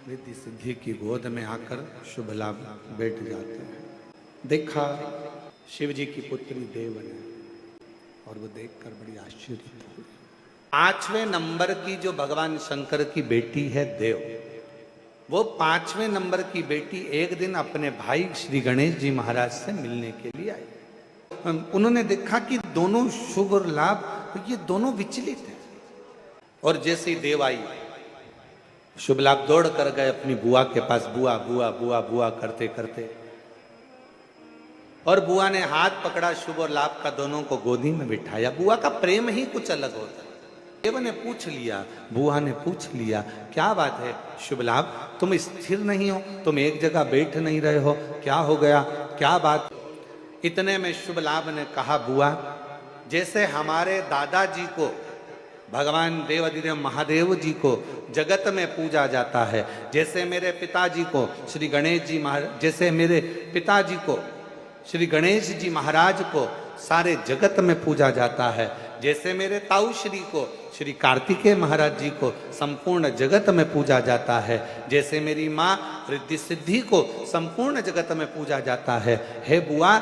रिद्धि सिद्धि की गोद में आकर शुभ लाभ बैठ जाते हैं। देखा शिव जी की पुत्री देव ने, और वो देखकर बड़ी आश्चर्य हुई। 5वें नंबर की जो भगवान शंकर की बेटी है देव, वो 5वें नंबर की बेटी एक दिन अपने भाई श्री गणेश जी महाराज से मिलने के लिए आई। उन्होंने देखा कि दोनों शुभ और लाभ, ये दोनों विचलित हैं। और जैसे ही देव आई, शुभ लाभ दौड़ कर गए अपनी बुआ के पास, बुआ बुआ बुआ बुआ करते करते, और बुआ ने हाथ पकड़ा शुभ और लाभ का, दोनों को गोदी में बिठाया। बुआ का प्रेम ही कुछ अलग होता है। देव ने पूछ लिया, बुआ ने पूछ लिया, क्या बात है शुभ लाभ, तुम स्थिर नहीं हो, तुम एक जगह बैठ नहीं रहे हो, क्या हो गया, क्या बात। इतने में शुभ लाभ ने कहा, बुआ जैसे हमारे दादाजी को, भगवान देवाधिदेव महादेव जी को जगत में पूजा जाता है, जैसे मेरे पिताजी को श्री गणेश जी महाराज, जैसे मेरे पिताजी को श्री गणेश जी महाराज को सारे जगत में पूजा जाता है, जैसे मेरे ताऊ श्री को श्री कार्तिकेय महाराज जी को संपूर्ण जगत में पूजा जाता है, जैसे मेरी माँ रिद्धि सिद्धि को संपूर्ण जगत में पूजा जाता है, हे बुआ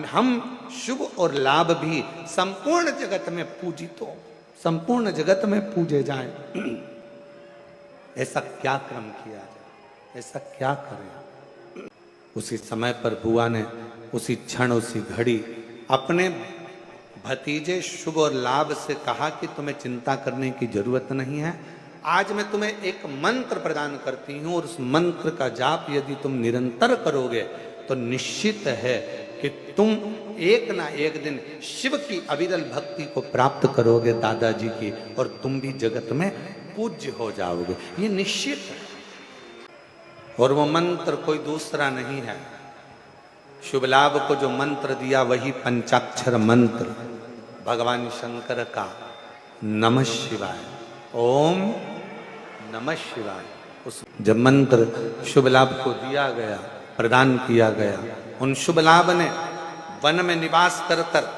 हम शुभ और लाभ भी संपूर्ण जगत में पूजित हो, संपूर्ण जगत में पूजे जाएं। ऐसा क्या क्रम किया जाए, ऐसा क्या करें। उसी समय पर बुआ ने उसी क्षण उसी घड़ी अपने भतीजे शुभ और लाभ से कहा कि तुम्हें चिंता करने की जरूरत नहीं है, आज मैं तुम्हें एक मंत्र प्रदान करती हूं, और उस मंत्र का जाप यदि तुम निरंतर करोगे तो निश्चित है कि तुम एक ना एक दिन शिव की अविरल भक्ति को प्राप्त करोगे दादाजी की, और तुम भी जगत में पूज्य हो जाओगे, ये निश्चित है। और वो मंत्र कोई दूसरा नहीं है, शुभ लाभ को जो मंत्र दिया वही पंचाक्षर मंत्र भगवान शंकर का नमः शिवाय, ओम नमः शिवाय। उस जब मंत्र शुभ लाभ को दिया गया, प्रदान किया गया, उन शुभ लाभ ने वन में निवास कर कर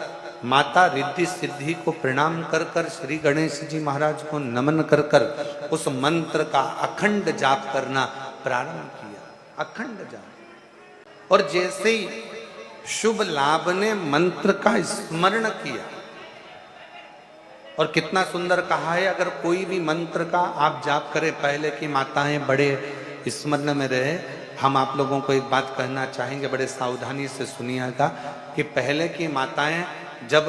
माता रिद्धि सिद्धि को प्रणाम कर कर, श्री गणेश जी महाराज को नमन कर कर उस मंत्र का अखंड जाप करना प्रारंभ किया, अखंड जाप। और जैसे ही शुभ लाभ ने मंत्र का स्मरण किया, और कितना सुंदर कहा है, अगर कोई भी मंत्र का आप जाप करें, पहले की माताएं बड़े स्मरण में रहे। हम आप लोगों को एक बात कहना चाहेंगे, बड़े सावधानी से सुनिएगा, कि पहले की माताएं जब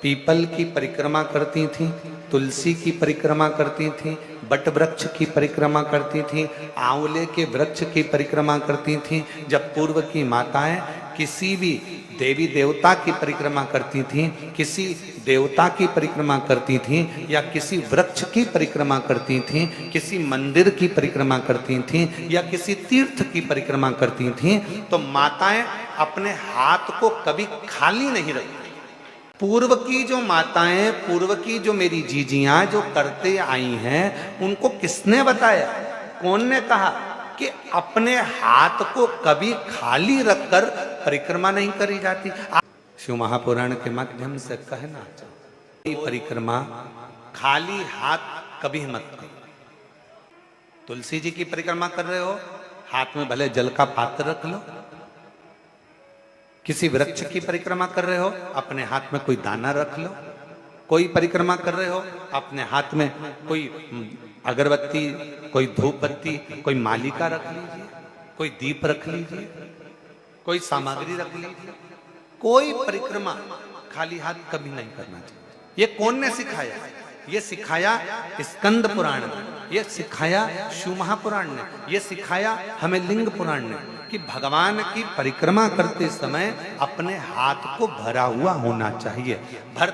पीपल की परिक्रमा करती थीं, तुलसी की परिक्रमा करती थीं, बट वृक्ष की परिक्रमा करती थीं, आंवले के वृक्ष की परिक्रमा करती थीं, जब पूर्व की माताएं किसी भी देवी देवता की परिक्रमा करती थीं, किसी देवता की परिक्रमा करती थीं, या किसी वृक्ष की परिक्रमा करती थीं, किसी मंदिर की परिक्रमा करती थीं, या किसी तीर्थ की परिक्रमा करती थीं, तो माताएं अपने हाथ को कभी खाली नहीं रखती। पूर्व की जो माताएं, पूर्व की जो मेरी जीजियां जो करते आई हैं, उनको किसने बताया, कौन ने कहा कि अपने हाथ को कभी खाली रखकर परिक्रमा नहीं करी जाती। शिव महापुराण के माध्यम से कहना चाहता, परिक्रमा खाली हाथ कभी मत करो। तुलसी जी की परिक्रमा कर रहे हो, हाथ में भले जल का पात्र रख लो। किसी वृक्ष की परिक्रमा कर रहे हो, अपने हाथ में कोई दाना रख लो। कोई परिक्रमा कर रहे हो, अपने हाथ में कोई अगरबत्ती, कोई धूप बत्ती, कोई मालिका रख लीजिए, कोई दीप रख लीजिए, कोई सामग्री रख लीजिए। कोई परिक्रमा खाली हाथ कभी नहीं करना चाहिए। ये कौन ने सिखाया? ये सिखाया स्कंद पुराण ने, ये सिखाया शिव महापुराण ने, ये सिखाया हमें लिंग पुराण ने, कि भगवान की परिक्रमा करते समय अपने हाथ को भरा हुआ होना चाहिए।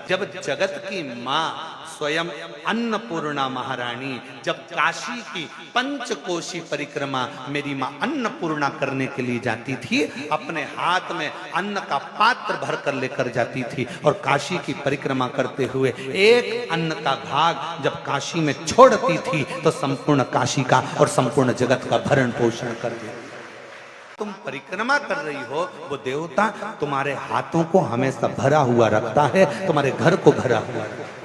जब जगत की माँ स्वयं अन्नपूर्णा महारानी जब काशी की पंचकोशी परिक्रमा मेरी माँ अन्नपूर्णा करने के लिए जाती थी, अपने हाथ में अन्न का पात्र भर कर लेकर जाती थी, और काशी की परिक्रमा करते हुए एक अन्न का भाग जब काशी में छोड़ती थी तो संपूर्ण काशी का और संपूर्ण जगत का भरण पोषण कर दिया। तुम परिक्रमा कर रही हो, वो देवता तुम्हारे हाथों को हमेशा भरा हुआ रखता है, तुम्हारे घर को भरा हुआ रखता है।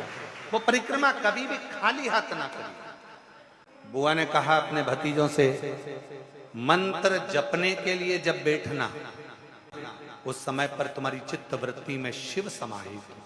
वो परिक्रमा कभी भी खाली हाथ ना करिए। बुआ ने कहा अपने भतीजों से, मंत्र जपने के लिए जब बैठना, उस समय पर तुम्हारी चित्त वृत्ति में शिव समाहित हो।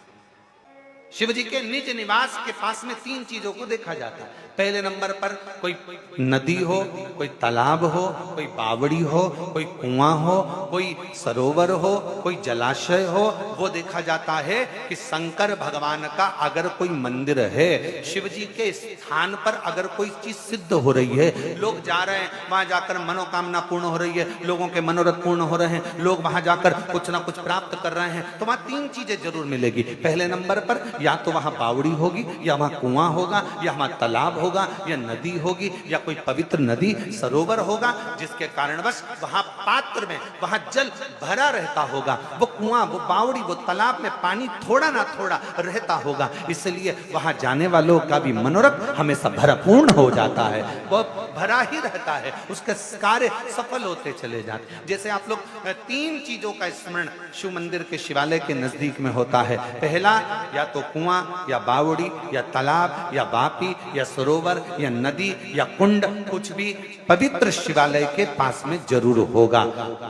शिव जी के निज निवास के पास में 3 चीजों को देखा जाता है। पहले नंबर पर कोई नदी हो, कोई तालाब हो, कोई बावड़ी हो, कोई कुआं हो, कोई सरोवर हो, कोई जलाशय हो, वो देखा जाता है कि शंकर भगवान का अगर कोई मंदिर है, शिव जी के स्थान पर अगर कोई चीज सिद्ध हो रही है, लोग जा रहे हैं, वहां जाकर मनोकामना पूर्ण हो रही है, लोगों के मनोरथ पूर्ण हो रहे हैं, लोग वहां जाकर कुछ ना कुछ प्राप्त कर रहे हैं, तो वहां 3 चीजें जरूर मिलेगी। पहले नंबर पर या तो वहां बावड़ी होगी, या वहां कुआं होगा, या वहां तालाब होगा, या नदी होगी, या कोई पवित्र नदी सरोवर होगा, जिसके कारणवश वहां पात्र में वहां जल भरा रहता होगा। वो कुआं, वो बावड़ी, वो तालाब में पानी थोड़ा ना थोड़ा रहता होगा, इसलिए वहां जाने वालों का भी मनोरथ हमेशा भरपूर्ण हो जाता है, वो भरा ही रहता है, उसके कार्य सफल होते चले जाते हैं। जैसे आप लोग 3 चीजों का स्मरण शिव मंदिर के शिवालय के नजदीक में होता है। पहला, या तो कुआं, या बावड़ी, या तालाब, या बापी, या सरोवर, या नदी, या कुंड, कुछ भी पवित्र शिवालय के पास में जरूर होगा।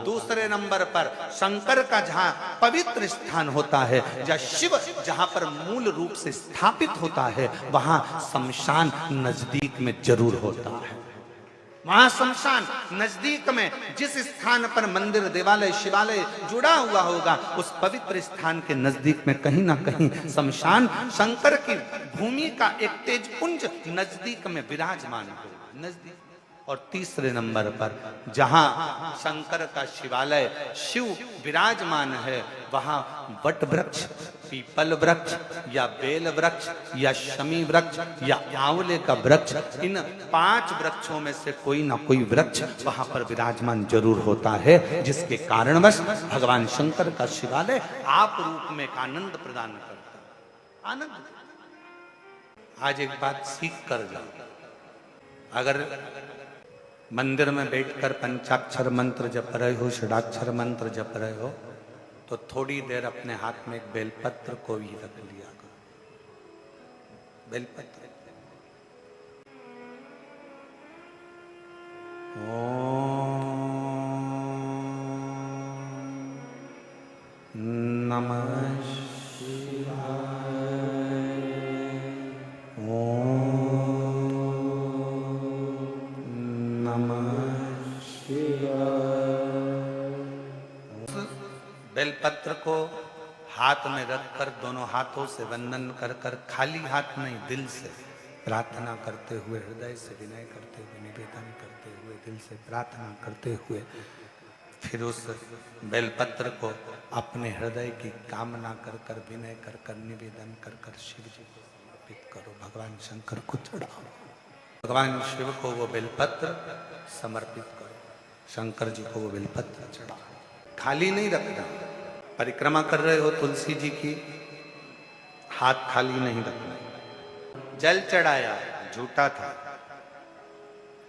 दूसरे नंबर पर शंकर का जहां पवित्र स्थान होता है, जहां शिव जहां पर मूल रूप से स्थापित होता है, वहां शमशान नजदीक में जरूर होता है। वहां शमशान नजदीक में जिस स्थान पर मंदिर, देवालय, शिवालय जुड़ा हुआ होगा, उस पवित्र स्थान के नजदीक में कहीं ना कहीं शमशान शंकर की भूमि का एक तेजपुंज नजदीक में विराजमान होगा, नजदीक। और तीसरे नंबर पर जहां शंकर का शिवालय, शिव विराजमान है, वहां वट वृक्ष, पीपल वृक्ष, या बेल वृक्ष, या शमी वृक्ष, या आंवले का वृक्ष, इन 5 वृक्षों में से कोई ना कोई वृक्ष वहां पर विराजमान जरूर होता है, जिसके कारणवश भगवान शंकर का शिवालय आप रूप में एक आनंद प्रदान करता है। आनंद। आज एक बात सीख कर जाओ, अगर मंदिर में बैठकर पंचाक्षर मंत्र जप रहे हो, षडाक्षर मंत्र जप रहे हो, तो थोड़ी देर अपने हाथ में एक बेलपत्र को भी रख लिया करो। बेलपत्र। ओम नमः शिवाय। बेलपत्र को हाथ में रखकर दोनों हाथों से वंदन कर कर, खाली हाथ नहीं, दिल से प्रार्थना करते हुए, हृदय से विनय करते हुए, निवेदन करते हुए, दिल से प्रार्थना करते हुए, फिर उस बेलपत्र को अपने हृदय की कामना कर कर, विनय कर कर, निवेदन कर कर शिव जी को समर्पित करो, भगवान शंकर को चढ़ाओ। भगवान शिव को वो बेलपत्र समर्पित करो, शंकर जी को वो बेलपत्र चढ़ाओ। खाली नहीं रखना। परिक्रमा कर रहे हो तुलसी जी की, हाथ खाली नहीं रखना। जल चढ़ाया, झूठा था।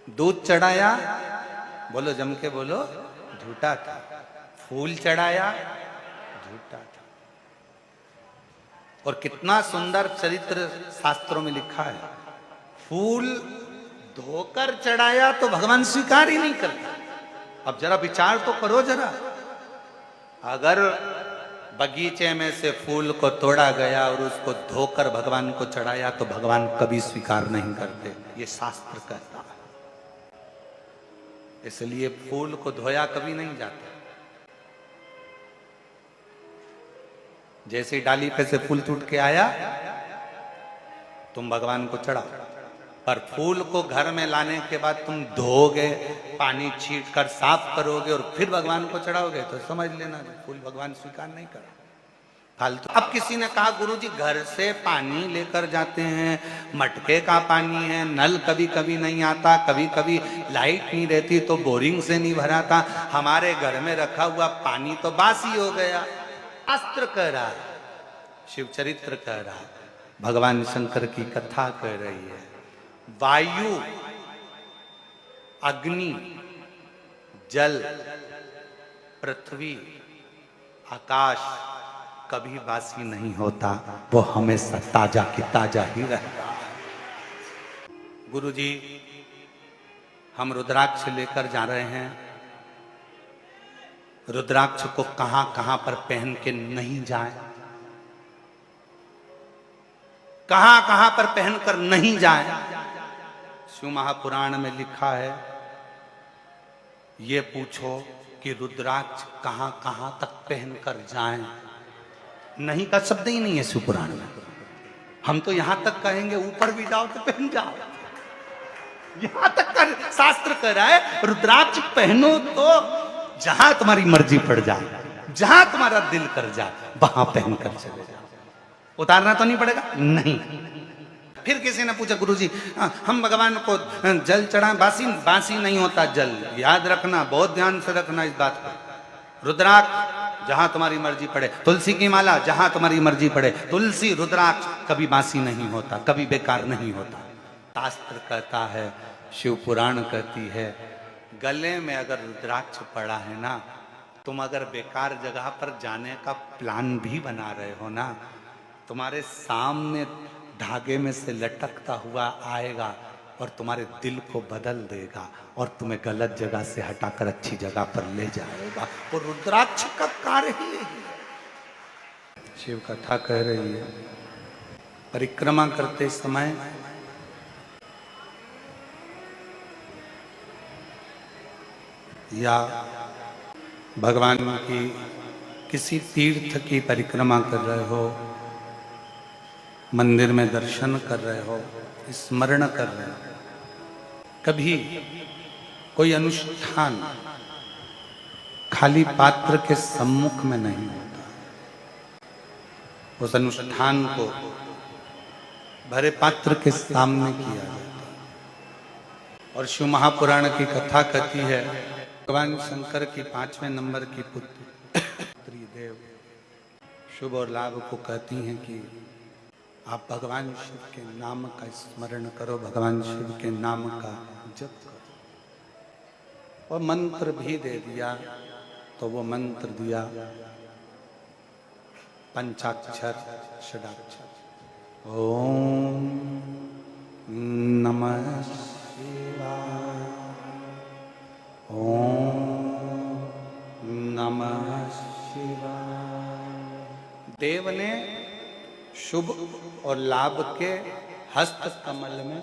दूध चढ़ाया, बोलो जम के बोलो, झूठा था। फूल चढ़ाया, झूठा था। और कितना सुंदर चरित्र शास्त्रों में लिखा है, फूल धोकर चढ़ाया तो भगवान स्वीकार ही नहीं करता। अब जरा विचार तो करो जरा, अगर बगीचे में से फूल को तोड़ा गया और उसको धोकर भगवान को चढ़ाया तो भगवान कभी स्वीकार नहीं करते, ये शास्त्र कहता है। इसलिए फूल को धोया कभी नहीं जाता। जैसे डाली पे से फूल टूट के आया, तुम भगवान को चढ़ाओ, पर फूल को घर में लाने के बाद तुम धोगे, पानी छीट कर साफ करोगे और फिर भगवान को चढ़ाओगे, तो समझ लेना फूल भगवान स्वीकार नहीं कर फालतू। अब किसी ने कहा गुरुजी घर से पानी लेकर जाते हैं, मटके का पानी है, नल कभी कभी नहीं आता, कभी कभी लाइट नहीं रहती तो बोरिंग से नहीं भराता, हमारे घर में रखा हुआ पानी तो बासी हो गया। शास्त्र कह रहा है, शिव चरित्र कह रहा है, भगवान शंकर की कथा कह रही है। वायु, अग्नि, जल, पृथ्वी, आकाश कभी बासी नहीं होता, वो हमेशा ताजा की ताजा ही रहता। गुरुजी हम रुद्राक्ष लेकर जा रहे हैं। रुद्राक्ष को कहां कहां पर पहन के नहीं जाए, कहां कहां पर पहनकर नहीं जाए। शिव महापुराण में लिखा है, ये पूछो कि रुद्राक्ष कहां कहां तक पहनकर जाएं। नहीं का शब्द ही नहीं है शिव पुराण में। हम तो यहां तक कहेंगे ऊपर भी जाओ तो पहन जाओ, यहां तक कर शास्त्र कह रहा है रुद्राक्ष पहनो तो जहां तुम्हारी मर्जी पड़ जाए, जहां तुम्हारा दिल कर जाए वहां पहनकर चले जाओ। उतारना तो नहीं पड़ेगा, नहीं। फिर किसी ने पूछा, गुरुजी हम भगवान को जल चढ़ाएं, बासी बासी नहीं होता जल, याद रखना, बहुत ध्यान से रखना इस बात को। रुद्राक्ष जहां तुम्हारी मर्जी पड़े, तुलसी की माला जहां तुम्हारी मर्जी पड़े, तुलसी रुद्राक्ष कभी बासी नहीं होता, कभी बेकार नहीं होता। शास्त्र कहता है, शिव पुराण कहती है, गले में अगर रुद्राक्ष पड़ा है ना, तुम अगर बेकार जगह पर जाने का प्लान भी बना रहे हो ना, तुम्हारे सामने धागे में से लटकता हुआ आएगा और तुम्हारे दिल को बदल देगा और तुम्हें गलत जगह से हटाकर अच्छी जगह पर ले जाएगा। और रुद्राक्ष का कार्य ही यही है। शिव कथा कह रही है, परिक्रमा करते समय या भगवान की किसी तीर्थ की परिक्रमा कर रहे हो, मंदिर में दर्शन कर रहे हो, स्मरण कर रहे हो, कभी कोई अनुष्ठान खाली पात्र के सम्मुख में नहीं होता। उस अनुष्ठान को भरे पात्र के सामने किया जाता है। और शिव महापुराण की कथा कहती है, भगवान शंकर की 5वें नंबर की पुत्री देव शुभ और लाभ को कहती हैं कि आप भगवान शिव के नाम का स्मरण करो, भगवान शिव के नाम का जप करो। और मंत्र भी दे दिया, तो वो मंत्र दिया पंचाक्षर षडाक्षर। ओम नमः शिवाय, ओम नमः शिवाय। देव ने शुभ और लाभ के हस्त कमल में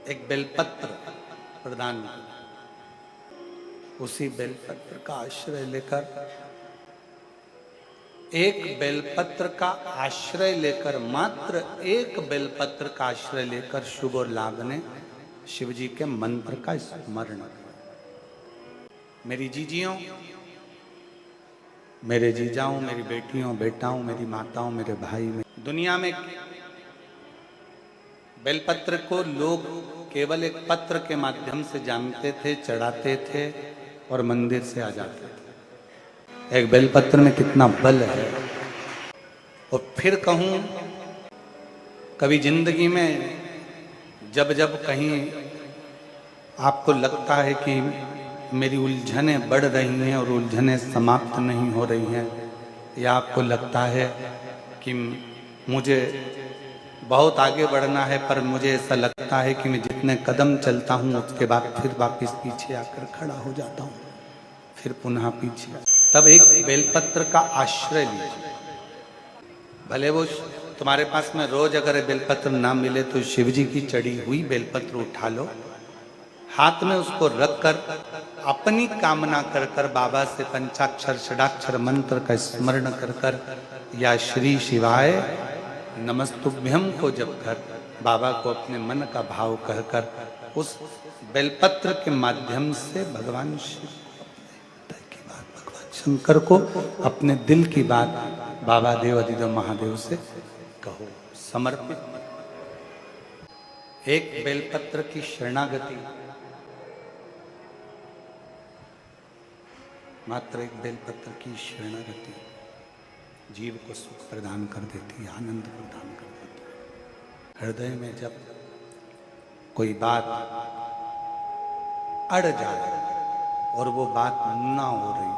एक बेलपत्र प्रदान किया। उसी बेलपत्र का आश्रय लेकर, एक बेलपत्र का आश्रय लेकर, मात्र एक बेलपत्र का आश्रय लेकर शुभ और लाभ ने शिव जी के मंत्र का स्मरण किया। मेरी जीजियों, मेरे जीजाओं, मेरी बेटियों, बेटाओं, मेरी माताओं, मेरे भाई, में दुनिया में बेलपत्र को लोग केवल एक पत्र के माध्यम से जानते थे, चढ़ाते थे और मंदिर से आ जाते थे। एक बेलपत्र में कितना बल है। और फिर कहूं, कभी जिंदगी में जब जब कहीं आपको लगता है कि मेरी उलझनें बढ़ रही हैं और उलझनें समाप्त नहीं हो रही हैं, या आपको लगता है कि मुझे बहुत आगे बढ़ना है पर मुझे ऐसा लगता है कि मैं जितने कदम चलता हूँ उसके बाद फिर वापस पीछे आकर खड़ा हो जाता हूँ, फिर पुनः पीछे, तब एक बेलपत्र का आश्रय लीजिए। भले वो तुम्हारे पास में रोज अगर बेलपत्र ना मिले तो शिव जी की चढ़ी हुई बेलपत्र उठा लो, हाथ में उसको रखकर अपनी कामना कर कर बाबा से पंचाक्षर षडाक्षर मंत्र का स्मरण कर कर या श्री शिवाय नमस्तुभ्यम को जप कर बाबा को अपने मन का भाव कहकर उस बेलपत्र के माध्यम से भगवान शिव की बात, भगवान शंकर को अपने दिल की बात बाबा देव अधिदेव महादेव से कहो, समर्पित। एक बेलपत्र की शरणागति, मात्र एक बेलपत्र की शरणागति जीव को सुख प्रदान कर देती है, आनंद प्रदान कर देती है। हृदय में जब कोई बात अड़ जाए और वो बात ना हो रही,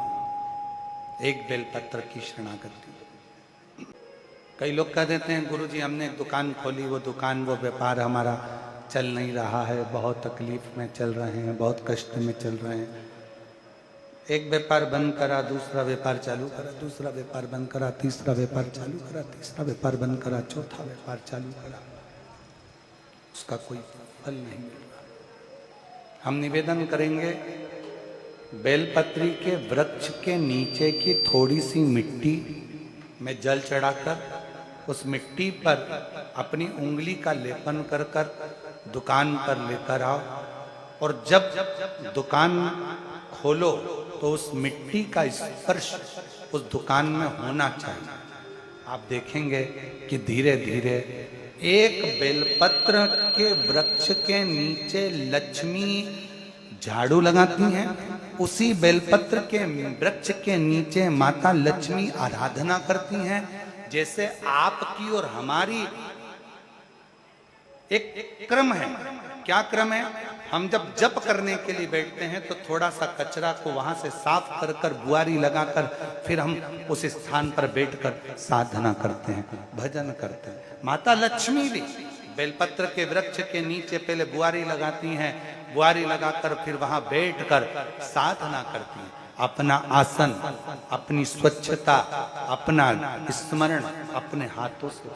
एक बेलपत्र की शरणागति। कई लोग कह देते हैं, गुरुजी हमने एक दुकान खोली, वो दुकान, वो व्यापार हमारा चल नहीं रहा है, बहुत तकलीफ में चल रहे हैं, बहुत कष्ट में चल रहे हैं। एक व्यापार बंद करा, दूसरा व्यापार चालू करा, दूसरा व्यापार बंद करा, तीसरा व्यापार चालू करा, तीसरा व्यापार बंद करा, चौथा व्यापार चालू करा, उसका कोई फल नहीं मिल रहा। हम निवेदन करेंगे, बेलपत्री के वृक्ष के नीचे की थोड़ी सी मिट्टी में जल चढ़ाकर उस मिट्टी पर अपनी उंगली का लेपन कर कर दुकान पर लेकर आओ, और जब दुकान खोलो तो उस मिट्टी का स्पर्श उस दुकान में होना चाहिए। आप देखेंगे कि धीरे धीरे एक बेलपत्र के वृक्ष के नीचे लक्ष्मी झाड़ू लगाती हैं, उसी बेलपत्र के वृक्ष के नीचे माता लक्ष्मी आराधना करती हैं। जैसे आपकी और हमारी एक क्रम है। क्या क्रम है? हम जब जप करने के लिए बैठते हैं तो थोड़ा सा कचरा को वहां से साफ कर कर बुआरी लगाकर फिर हम उस स्थान पर बैठकर साधना करते हैं, भजन करते हैं। माता लक्ष्मी भी बेलपत्र के वृक्ष के नीचे पहले बुआरी लगाती हैं, बुआरी लगाकर फिर वहां बैठकर साधना करती हैं। अपना आसन, अपनी स्वच्छता, अपना स्मरण अपने हाथों से